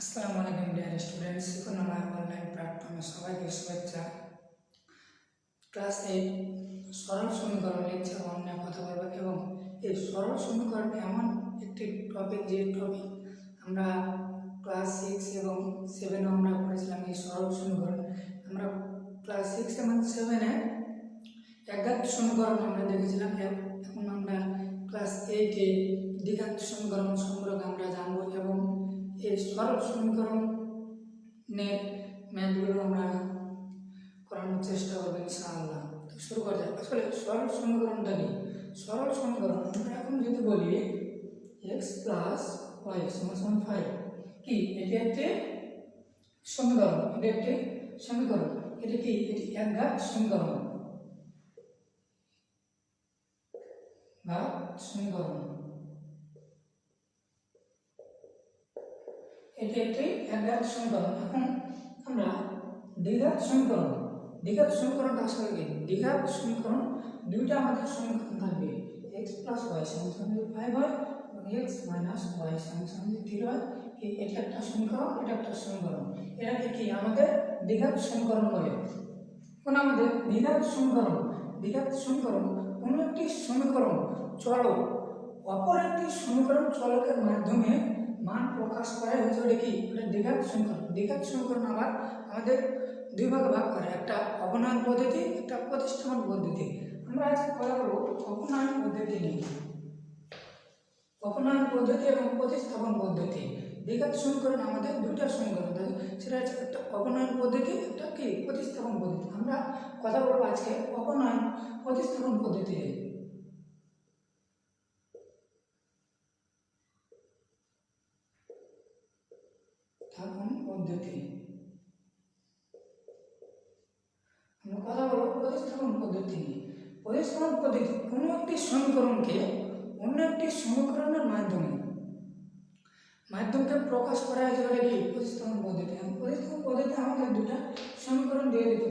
আসসালামু আলাইকুম dear students, শিখুন আমার অনলাইন প্ল্যাটফর্মে সবাইকে শুভেচ্ছা। ক্লাস 8 সরল সমীকরণ লেকচার 1 নিয়ে কথা বলবো এবং এই সরল সমীকরণ এমন একটি টপিক যে টপিক আমরা ক্লাস 6 এবং 7 আমরা পড়েছিলাম। এই সরল সমীকরণ আমরা ক্লাস 6 এবং 7 এ একঘাত সমীকরণ আমরা দেখেছিলাম। এখন আমরা ক্লাস 8 এ দ্বিঘাত সমীকরণ সম্পর্কে আমরা জানবো এবং এই সরল সমীকরণের ম্যাথগুলো আমরা করানোর চেষ্টা করবো ইনশাআল্লাহ। তো শুরু করা যাক। আসলে সরল সমীকরণটা কি? সরল সমীকরণ আমরা এখন যদি বলি এক্স প্লাস ওয়াই সমান 5 কি এটি একটি সমীকরণ, এটি কি? এটি একঘাত সমীকরণ বা সমীকরণ। এটি একটি একঘাত সমীকরণ। এখন আমরা দ্বিঘাত সমীকরণটা আসলে কি? দ্বিঘাত সমীকরণ দুইটা আমাদের সমীকরণ থাকবে। x প্লাস ওয়াই সমান 5 হয় এবং x মাইনাস ওয়াই সমান 0 হয়। এটা একটা সমীকরণ, এটা একটা সমীকরণ। এটাকে কি আমাদের দ্বিঘাত সমীকরণ বলে। এখন আমাদের দ্বিঘাত সমীকরণ কোনো একটি সমীকরণ চলক অপর একটি সমীকরণ চলকের মাধ্যমে মান প্রকাশ করে হচ্ছে কি? দ্বিঘাত সমীকরণ আবার আমাদের দুই ভাগে ভাগ করে, একটা অবনয়ন পদ্ধতি, একটা প্রতিস্থাপন পদ্ধতি। আমরা আজকে কথা বলবো অবনয়ন পদ্ধতি নিয়ে। অবনয়ন পদ্ধতি এবং প্রতিস্থাপন পদ্ধতি। দ্বিঘাত সমীকরণ আমাদের দুইটা সমীকরণ থাকে, সেটা হচ্ছে একটা অবনয়ন পদ্ধতি, একটা কি? প্রতিস্থাপন পদ্ধতি। আমরা কথা বলবো আজকে অবনয়ন প্রতিস্থাপন পদ্ধতি। আমরা কথা বলবো প্রতিস্থাপন পদ্ধতি নিয়ে। প্রতিস্থাপন পদ্ধতি কোনো একটি সমীকরণকে অন্য একটি সমীকরণের মাধ্যমকে প্রকাশ করা যায় কি? প্রতিস্থাপন পদ্ধতি। প্রতিস্থাপন পদ্ধতি আমাদের দুটা সমীকরণ দিয়ে দিতে,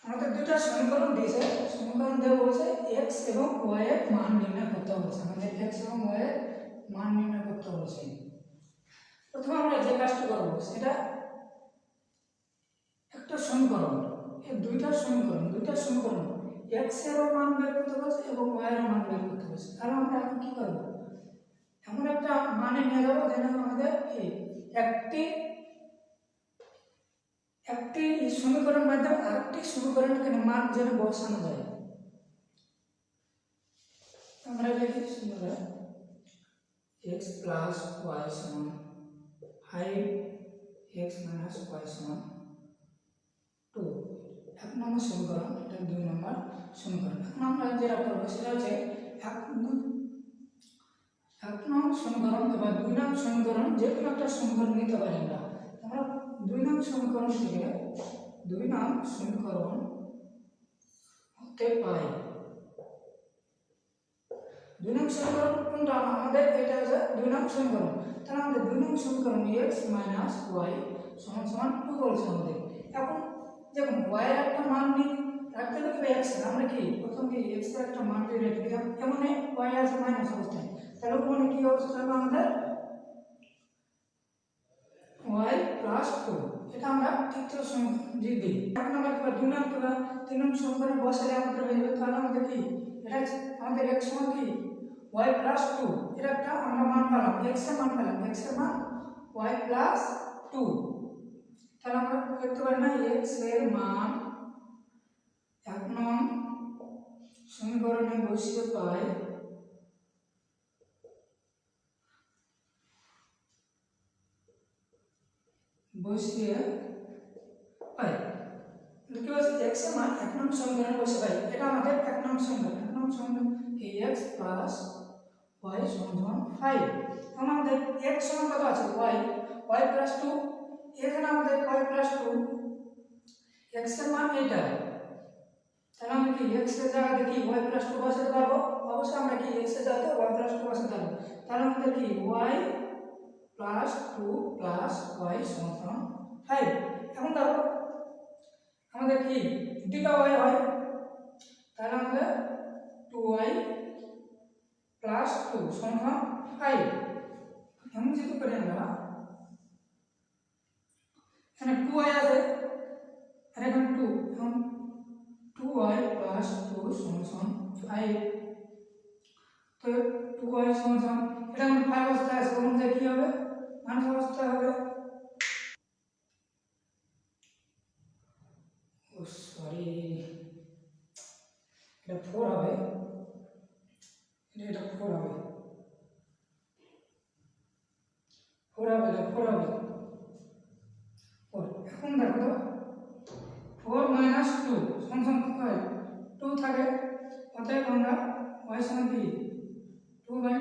আমাদের দুটা সমীকরণ দিয়েছে। সমীকরণ দেওয়া বলছে এক্স এবং ওয়াই এর মান নির্ণয় করতে বলছে। আমাদের এক্স এবং ওয়াই এর মান নির্ণয় করতে বলছে। প্রথমে আমরা যে কাজটা করবো সেটা একটা সমীকরণ, এই দুইটা সমীকরণ এক্স এর মান বের করতে বলছে এবং ওয়াই এর মান বের করতে বলছে। তাহলে আমরা এখন কি করব? এমন একটা মানে নিয়ে যাবো যেন আমাদের কি একটি সমীকরণের মাধ্যমে আরেকটি সমীকরণকে মান যেন বসানো যায়। আমরা লিখি সমীকরণ x প্লাস y সমান 5x মাইনাস y সমান 2। এক নম্বর সমীকরণ, এটা 2 নম্বর সমীকরণ। এখন আমরা যেটা করবো সেটা হচ্ছে এক নং সমীকরণ বা 2 নং সমীকরণ, যে কোনো একটা সমীকরণ নিতে পারি আমরা 2 নং সমীকরণ থেকে 2 নং সমীকরণ হতে পাই। 2 নং সমীকরণ কোনটা? আমাদের এটা হচ্ছে 2 নং সমীকরণ। তাহলে আমাদের 2 নং সমীকরণ x মাইনাস ওয়াই সমান সমান 2 বলছে আমাদের। এখন দেখুন y এর একটা মান রাখতে হবে x এর। আমরা কি প্রথম কি x এর একটা মান দিয়ে রেখে দিলাম, এমন y আছে মাইনাস অবস্থায়। তাহলে ওখানে কি অবস্থা হবে আমাদের? y plus 2। এটা আমরা তৃতীয় সমীকরণ দিয়ে দিই। এখন আমরা কি 2 নং বা 3 নং সমীকরণ বসালে আমাদের হয়ে যাবে। তাহলে আমাদের কি এটা আমাদের x সমান কি y প্লাস 2। এটা একটা আমরা মান পেলাম, x এর মান পেলাম, x এর মান y প্লাস 2। তাহলে আমরা লিখতে পারি না x এর মান এক নং সমীকরণে বসিয়ে পাই কি বলছে? x এর মান এক নং সমীকরণে বসে পাই। এটা আমাদের এক নং সমীকরণ কি x প্লাস y সমান 5। এখন আমাদের x সমান কত আছে? y plus 2। এখানে আমাদের y প্লাস 2, x এর মান এটা। তাহলে আমরা কি x এর জায়গাতে কি y প্লাস 2 বসাতে পারবো? অবশ্যই আমরা কি x এর জায়গাতে y প্লাস 2 বসাতে পারবো। তাহলে আমাদের কি y প্লাস 2 প্লাস y সমান 5। এখন দেখো আমাদের কি দুটো y হয়, তাহলে আমাদের 2y প্লাস 2 সমান 5। এমন যদি করি আমরা এখানে 2y আছে আর এখানে 2, এখন 2y প্লাস 2 সমান 5। তো 2y সমান এটা আমার 5 অবস্থায় আছে, তখন যে কি হবে মাইনাস অবস্থায় হবে। ও সরি, এটা 4 হবে, এটা 4 হবে, 4 হবে, এটা 4 হবে 4। এখন দেখো 4 মাইনাস 2 সমান 2 থাকে, অতএব আমরা y সমান কি 2 বাই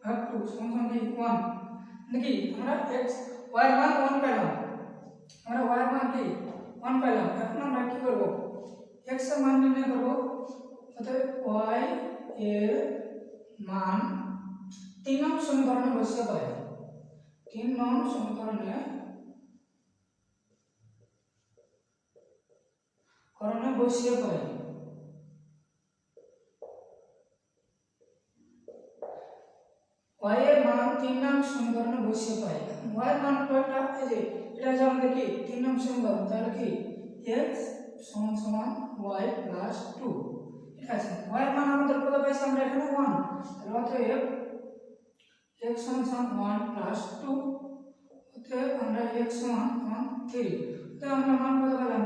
ভাগ 2 সমান কি 1, নাকি আমরা x y এর মান 1 পেলাম, আমরা y এর মান কি 1 পেলাম। এখন আমরা কি করব, x এর মান নির্ণয় করব, অতএব y এর মান 3 নং সমীকরণে বসিয়ে পাই, 3 নং সমীকরণে বসিয়ে পাই। y এর মান 3 নং সমীকরণে বসিয়ে পাই। y এর মান কয়টা, এই যে এটা যে আমাদের কি 3 নং সমীকরণ, তাহলে কি x সমান y প্লাস 2, ঠিক আছে। y এর মান আমাদের কত পাইছি আমরা এখানে 1, তাহলে অতএব x সমান 1 প্লাস 2, অতএব আমরা x সমান 3, তো আমরা মান কত পেলাম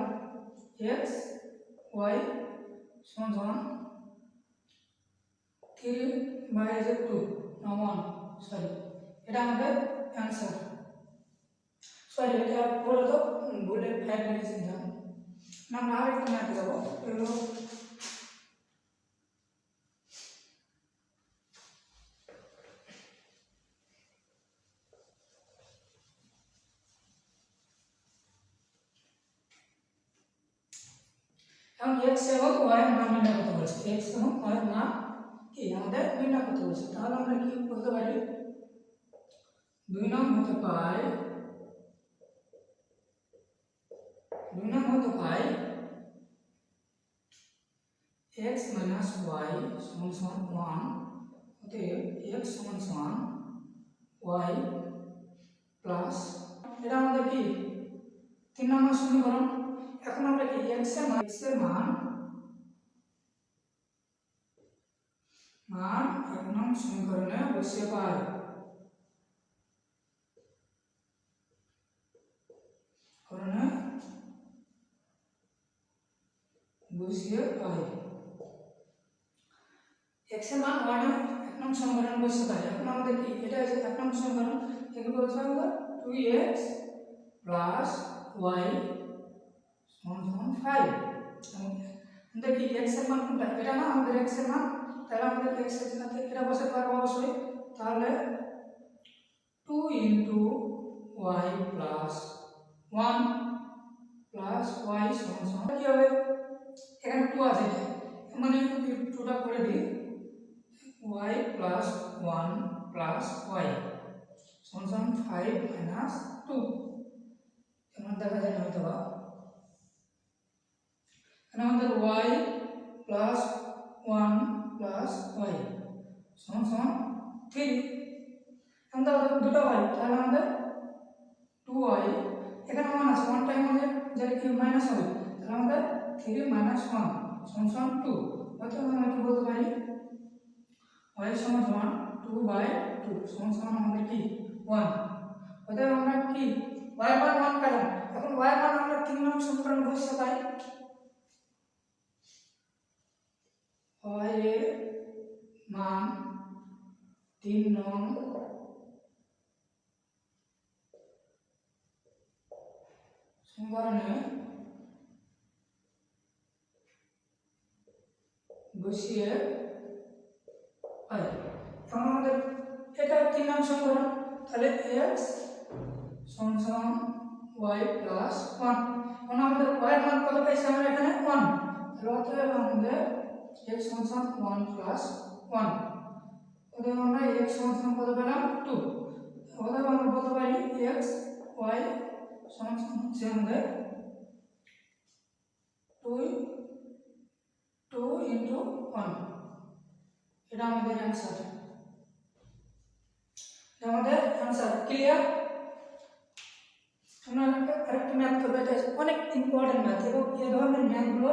x y সমান 3 বাই 2 না 1, সরি এটা আমাদের অ্যান্সার। সরি এটা পুরো তো বলে 5 লিখেছিলাম না, আমরা আরেকটু ম্যাথে যাবো। এগুলো এখন x এবং y এর মান নির্ণয় করতে বলছে, x এবং y এর মান কি আমাদের নির্ণয় করতে বলছে। তাহলে আমরা কি বলতে পারি, 2 নং হতে পাই x minus y সমান 1, অতএব x সমান y প্লাস, এটা আমাদের কি 3 নম্বর সমীকরণ। এখন আমরা কি x এর মান 1 নং সমীকরণে বসিয়ে পাই, x এর মান 1 নং সমীকরণে বসিয়ে পাই। এখন আমাদের কি এটা আছে 1 নং সমীকরণ, একে বলতে হবে 2x প্লাস y সমান 5। আমাদের কি x এর মান কোনটা, এটা না আমাদের x এর মান, তাহলে আমাদের x এর সাথে এটা বসাতে পারবো অবশ্যই। তাহলে 2 into y plus 1 plus y সমান কি হবে, এখানে 2 আছে মানে 2টা করে দিই, y প্লাস 1 প্লাস y সমান 5 মাইনাস 2, এমন দেখা যায় না হয়তো বা। এখানে আমাদের y প্লাস 1 প্লাস y সমান 3, আমাদের দুটো y, তাহলে আমাদের 2y, এখানে 1 আছে, 1 টাইম আমাদের যেটা কি মাইনাস হবে, তাহলে আমাদের 3 মাইনাস 1 সমান 2, অর্থাৎ আমরা কি বলতে পারি y সমান 2 বাই 2 সমান আমাদের কি 1, অতএব আমরা কি y এর মান 1 পেলাম। এখন y এর মান আমরা 3 নং সমীকরণে বসিয়ে পাই, y এর মান 3 নং সমীকরণে বসিয়ে পাই। এখন আমাদের এটা 3 নং সমীকরণ, তাহলে x সমান y প্লাস 1, এখন আমাদের y এর মান কত পাইছি আমরা এখানে 1, তাহলে অতএব আমাদের x সমান 1 প্লাস 1, অতএব আমরা x সমান কত পেলাম 2, অতএব আমরা বলতে পারি x y সমান হচ্ছে আমাদের 2 ইনটু 1, এটা আমাদের অ্যান্সার, আমাদের অ্যান্সার ক্লিয়ার। আমরা আরেকটা ম্যাথ করবে, এটা অনেক ইম্পর্টেন্ট ম্যাথ এবং এই ধরনের ম্যাথগুলো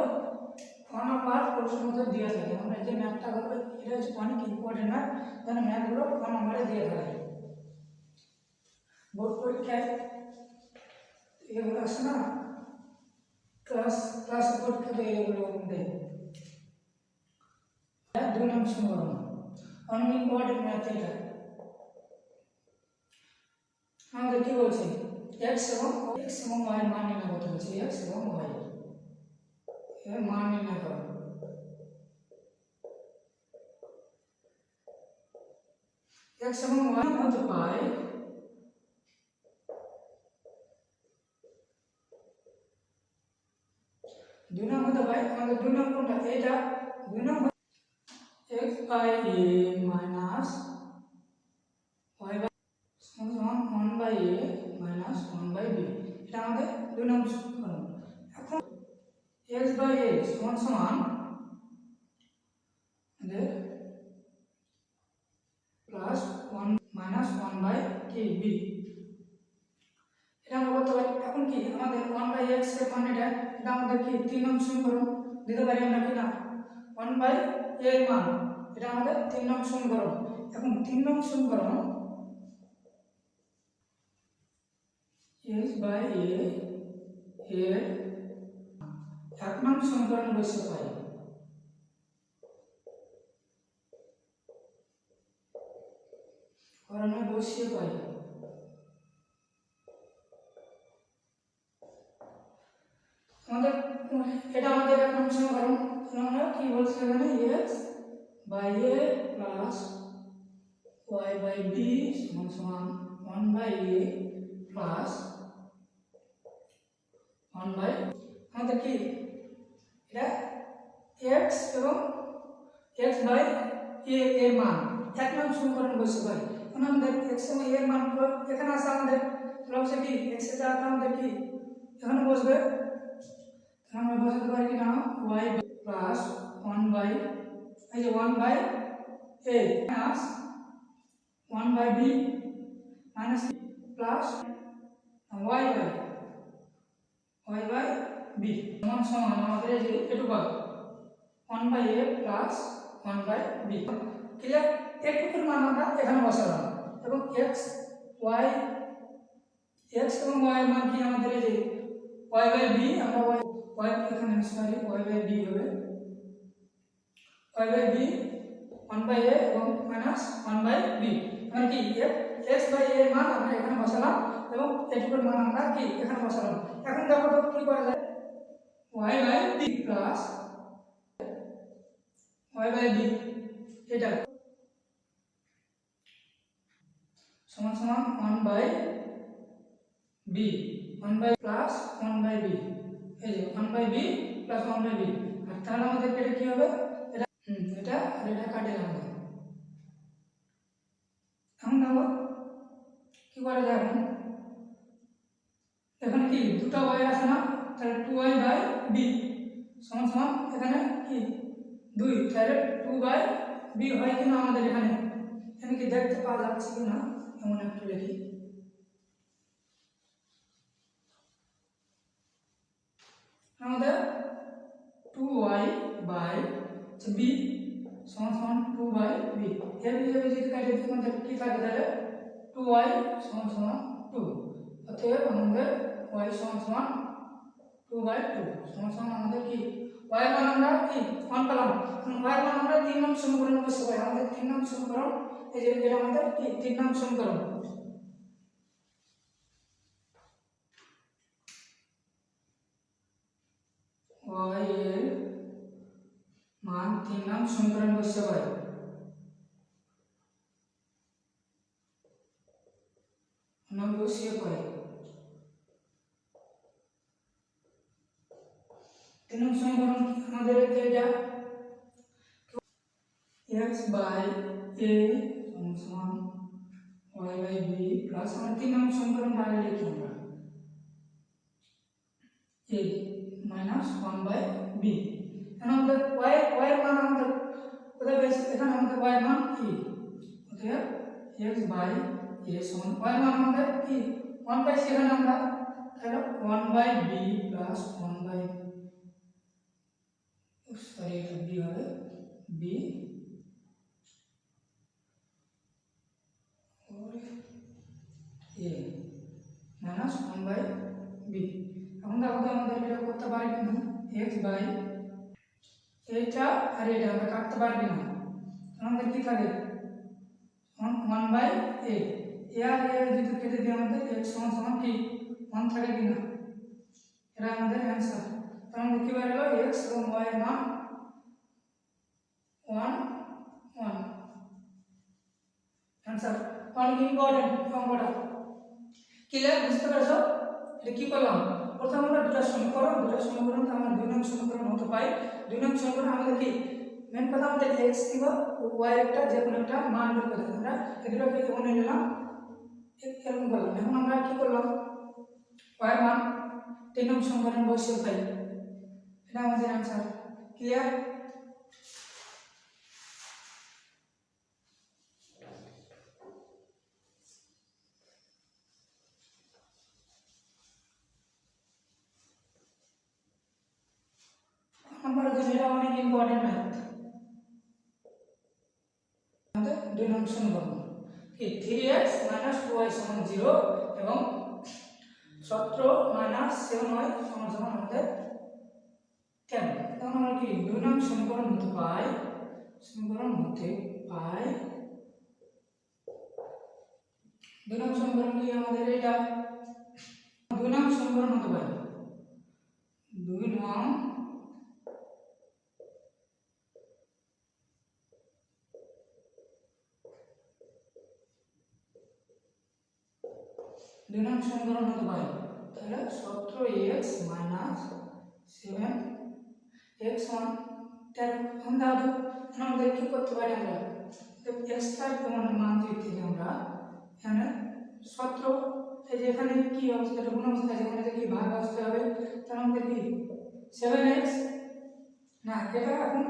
নাম্বার প্রশ্নের মধ্যে দিয়ে থাকে। আমরা যে ম্যাথটা করবো এটা হচ্ছে অনেক ইম্পর্টেন্ট ম্যাথ, কারণ ম্যাথগুলো নাম্বারে দিয়ে থাকে। বোর্ড পরীক্ষায় এগুলো আসে না, ক্লাস পরীক্ষাতে এগুলো দেয়। 2 নম্বর সমীকরণ অনেক ইম্পর্টেন্ট ম্যাথ এটা। আমাদের কি বলছে x এবং y এর মান নির্ণয় করতে বলছে। x এবং y এর মান নির্ণয় করো। x এবং y মধ্যে পাই 2 নম্বর পাই। আমাদের 2 নম্বরটা এটা 2 নম্বর x by a minus y by সমান 1 by a minus 1 by b, এটা আমাদের 2 নম্বর সমীকরণ। এখন x by a সমান আমাদের প্লাস 1 minus 1 by b, এটা আমরা করতে পারি। এখন কি আমাদের 1 by x এর মান এটা আমাদের কি 3 নম্বর সমীকরণ দিতে পারি আমরা কি না, 1 by a এর মান এটা আমাদের 3 নম্বর সমীকরণ। এখন 3 নম্বর সমীকরণ x by a এর 1 নম্বর সমীকরণ বসে পাই। করণে বসিয়ে পাই। আমাদের এটা আমাদের 1 নম্বর সমীকরণ। আমরা কি বলছি এখানে x by a plus y by b সমান 1 by a plus 1 by আমাদের কি এটা x এবং x by a এর মান 1 নম্বর সমীকরণ বসে পাই। এখন আমাদের x এবং a এর মান এখানে আছে আমাদের, তাহলে হচ্ছে কি x এর জায়গায় আমাদের কি এখানে বসবে, আমরা বসাতে পারি কি না y plus 1 by এই যে 1 by a plus 1 by b minus plus y by b সমান আমাদের এই যে এটুকু 1 by a plus 1 by b। Clear? এটুকুর মান আমরা এখানে বসালাম এবং x এবং y এর মান কি আমাদের এই যে y by b, আমরা y এখানে সরি y by b হবে y by b 1 by a এবং minus 1 by b, মানে কি x by a এর মান আমরা এখানে বসালাম এবং এটুকুর মান আমরা কি এখানে বসালাম। এখন দেখো তো কি করা যায়, y by b plus y by b এটা সমান 1 by b 1 by plus 1 by b, এই যে 1 by b plus 1 by b। আর তাহলে আমাদের এটা কি হবে, এটা আর এটা কাটে যাবে। এখন দেখো কি করা যায়, এখন এখানে কি দুটো y আছে না, তাহলে 2y by b সমান এখানে কি 2, তাহলে 2 by b হয় কিনা আমাদের এখানে, আমি কি দেখতে পাওয়া যাচ্ছে কিনা এমন একটু লিখি। আমাদের 2y by b সমান 2 by b, এর যদি কাটে আমাদের কি থাকে তাহলে 2y সমান 2, অতএব আমাদের y সমান 2 by 2 সমান আমাদের কি y এর মান আমরা কি 1 পেলাম। y এর মান আমরা 3 নম্বর সমীকরণে বসে পাই। আমাদের 3 নম্বর সমীকরণ এই যে এটা আমাদের কি 3 নম্বর সমীকরণ। y এর মান 3 নম্বর সমীকরণ বসে পাই। আমরা বসিয়ে পাই 3 নম্বর সমীকরণ আমাদের এটা x by a সমান y by b প্লাস আমরা 3 নম্বর সমীকরণ বাইরে লিখি আমরা a minus 1 by b। এখন আমাদের y এর মান আমাদের কোথায় পেয়েছি, এখানে আমাদের y এর মান কি, অতএব x by a সমান y এর মান আমাদের কি 1 পাইছি এখানে আমরা, তাহলে 1/b প্লাস 1/, সরি এটা b হবে, b a মাইনাস 1/b। এখন দেখো তো আমাদের এটা করতে পারি কিনা, x বাই এইটা আর এটা আমরা কাটতে পারবি না, আমাদের কি থাকে 1/a, এ আর এ যদি কেটে দিই আমাদের x সমান সমান কি 1 থাকে কিনা, এটা আমাদের অ্যান্সার। তার মানে কি বের হলো x এবং y এর মান 1 1, অ্যান্সার। অনেক ইম্পর্টেন্ট অঙ্কটা, ক্লিয়ার? বুঝতে পেরেছো? এটা কি করলাম, প্রথমে আমরা দুটো সমীকরণ তো আমরা 2 নং সমীকরণ হতে পাই। 2 নং সমীকরণ আমাদের কি মেন কথা, আমাদের x কিংবা y একটা যে কোনো একটা মান বের করতে, আমরা এগুলোকে কেমন নিলাম এরকম করলাম। এখন আমরা কি করলাম, y এর মান 3 নং সমীকরণ বসিয়ে পাই, এটা আমাদের অ্যান্সার। ক্লিয়ার? আমরা যেটা অনেক ইম্পর্টেন্ট ম্যাথ, আমাদের 2 নং সমীকরণ কি 3x 2y 0 এবং 17 7y আমাদের 10। তখন আমরা কি 2 নং সমীকরণ হতে পাই, 2 নং সমীকরণ কি আমাদের এটা 2 নং সমীকরণ হতে পারে, 2 নং সমীকরণ হতে পারে। তাহলে 17x 7x 10। আমাদের কি করতে পারি, আমরা x টার মান দিতে আমরা এখানে 17, এই যে এখানে কি অবস্থা, গুণ অবস্থা, যেখানে কি ভাগ আসতে হবে, তাহলে আমাদের কি 7x না, এটা এখন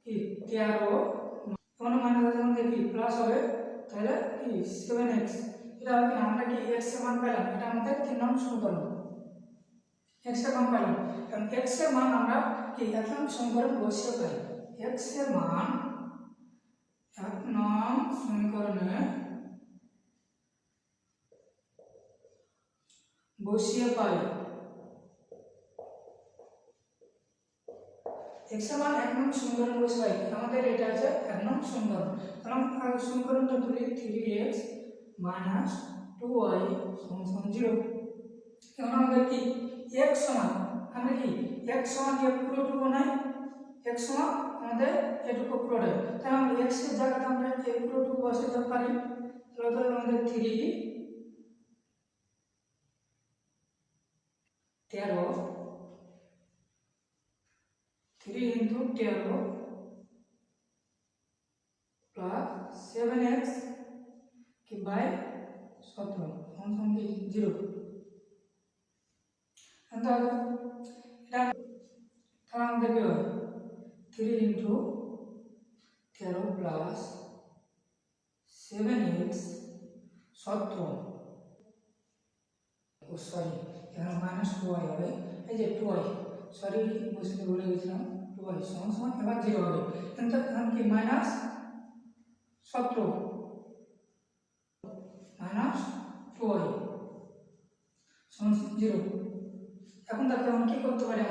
কি 13 কোন মানে আমাদের কি প্লাস হবে, তাহলে কি 7x, এটা হবে কি আমরা কি x এর মান পেলাম, এটা আমাদের 3 নং সমীকরণ, x এর মান পেলাম। কারণ x এর মান আমরা কি 1 নং সমীকরণ বসিয়ে পাই, x এর মান 1 নং সমীকরণে বসিয়ে পাই, x এর মান 1 নং সমীকরণ বসিয়ে পাই, আমাদের এটা আছে 1 নং সমীকরণ। কারণ সমীকরণটা তুলি 3x 2y 0। এখন আমাদের কি x সমান, আমরা কি x সমান a পুরোটুকু নাই, x সমান আমাদের এটুকু পুরোটাই, তাহলে আমরা x এর জায়গাতে আমরা a পুরোটুকু বসাতে পারি। তাহলে আমাদের 3 into 13 plus 7x কি by 17 সমান কি 0। তাহলে এটা আমাদের কি হয় 3 into 13 plus 7x 17, ও সরি এখানে মাইনাস 2y হবে, এই যে 2y, সরি বুঝতে ভুলে গেছিলাম, 2y সমান এবার 0 হবে, কিন্তু এখন কি মাইনাস 17 মাইনাস 2y সমান 0। এখন তাহলে আমরা কি করতে পারি,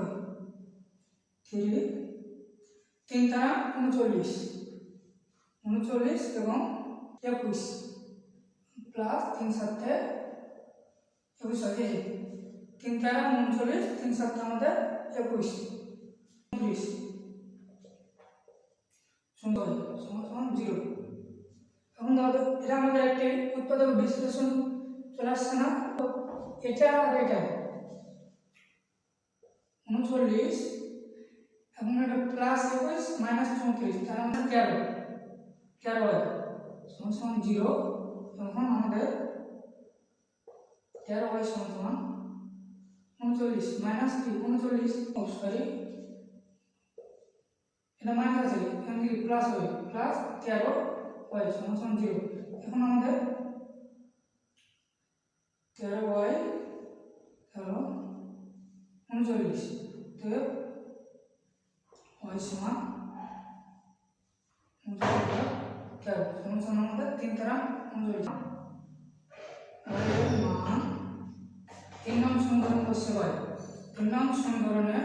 3 দ্বারা 39 এবং 21 প্লাস 3 সাথে 21 আছে, 3 দ্বারা 39, 3 সাথে আমাদের 21 29 সুন্দর সমান 0। এখন তাহলে এটা আমাদের একটি উৎপাদক বিশ্লেষণ চলে আসছে না, এটা আর এটা 39 এবং এটা প্লাস 21 মাইনাস 34, তাহলে আমাদের 13 সমান 0। তখন আমাদের 13y সমান 39 মাইনাস কি 39, সরি এটা মাইনাস আছে, এখানে কি প্লাস হবে, প্লাস 13y সমান 0। এখন আমাদের 13y 39 তো y সমান 39 সমান আমাদের 3 দ্বারা 39 মান 3 নং সমীকরণ বসে হয় 3 নং সমীকরণে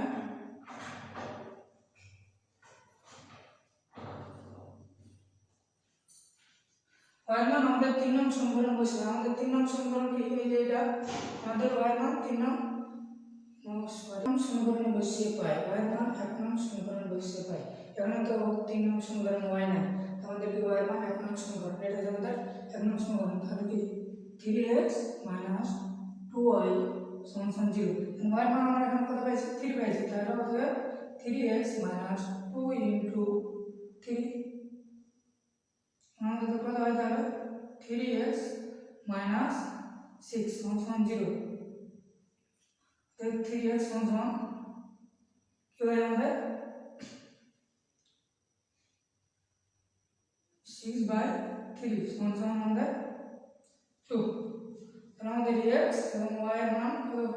y মান আমাদের 3 নং সমীকরণ বসে আমাদের 3 নং সমীকরণ কি এই যে এটা আমাদের y মান 3 নং সমীকরণে বসিয়ে পাই y মান 1 নং সমীকরণে বসিয়ে পাই এখানে তো 3 নং সমীকরণ y নাই আমাদের কি y মান 1 নং সমীকরণ এটা আমাদের 1 নং সমীকরণ তাহলে কি 3x 2y সমান 0 y মান আমরা এখানে কত পাইছি 3 পাইছি তাহলে হবে 3x 2 into 3 আমাদের কত হয় তাহলে 3x 6 সমান 0 তো 3x সমান কি হয় আমাদের 6/3 সমান আমাদের 2 তাহলে আমাদের x এবং y এর মান কত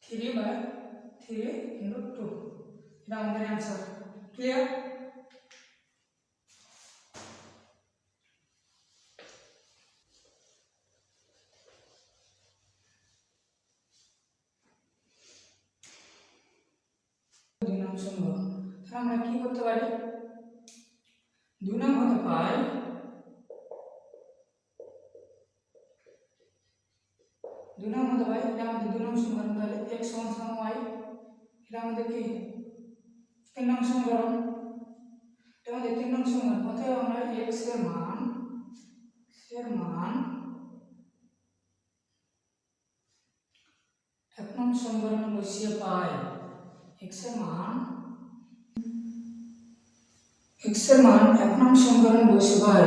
3/3 into 2 এটা আমাদের आंसर ক্লিয়ার দুই নং সমীকরণ তাহলে আমরা কি করতে পারি দুই নং হতে পাই দুই নং হতে পাই এটা আমাদের দুই নং সমীকরণ তাহলে x সমান y এটা আমাদের কি তিন নং সমীকরণ এটা আমাদের তিন নং সমীকরণ প্রথমে আমরা x এর মান এক নং সমীকরণে বসিয়ে পাই x এর মান এক নং সমীকরণে বসিয়ে পাই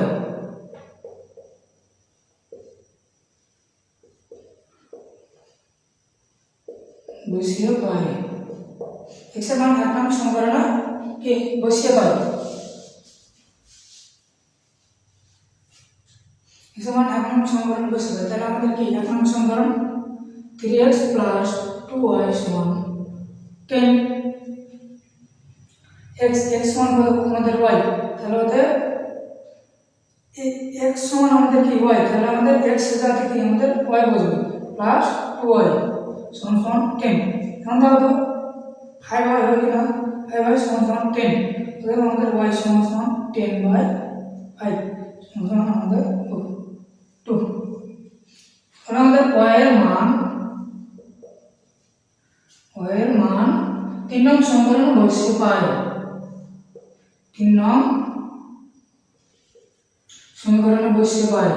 x এর মান এক নং সমীকরণে কি বসিয়ে পাই x এর মান এক নং সমীকরণে বসিয়ে পাই তাহলে আমাদের কি এক নং সমীকরণ 3x plus 2y সমান 10 x সমান আমাদের y তাহলে ওদের x সমান আমাদের কি y তাহলে আমাদের x এর সাথে কি আমাদের y বসবে প্লাস 2y সমান 10 এখন দাও 5y হবে কিনা 5y সমান 10 তাহলে আমাদের y সমান 10/5 সমান আমাদের 2 তাহলে আমাদের y এর মান 3 নং সমীকরণে বসিয়ে পাই 3 নং সমীকরণে বসিয়ে পাই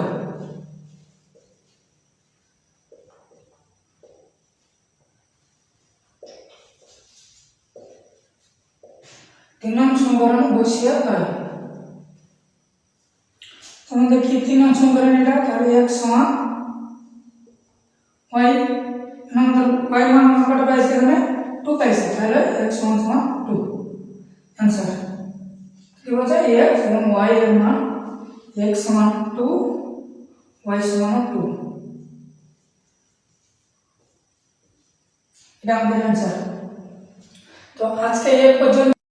3 নং সমীকরণে বসিয়ে পাই আমাদের কি 3 নং সমীকরণ এটা তাহলে x সমান y আমাদের y মান কত পাইছি এখানে 2 পাইছি তাহলে x সমান 2 आंसर কি বলছে x এবং y এর মান x সমান 2 y সমান 2 এটা আমাদের आंसर তো আজকে এই পর্যন্ত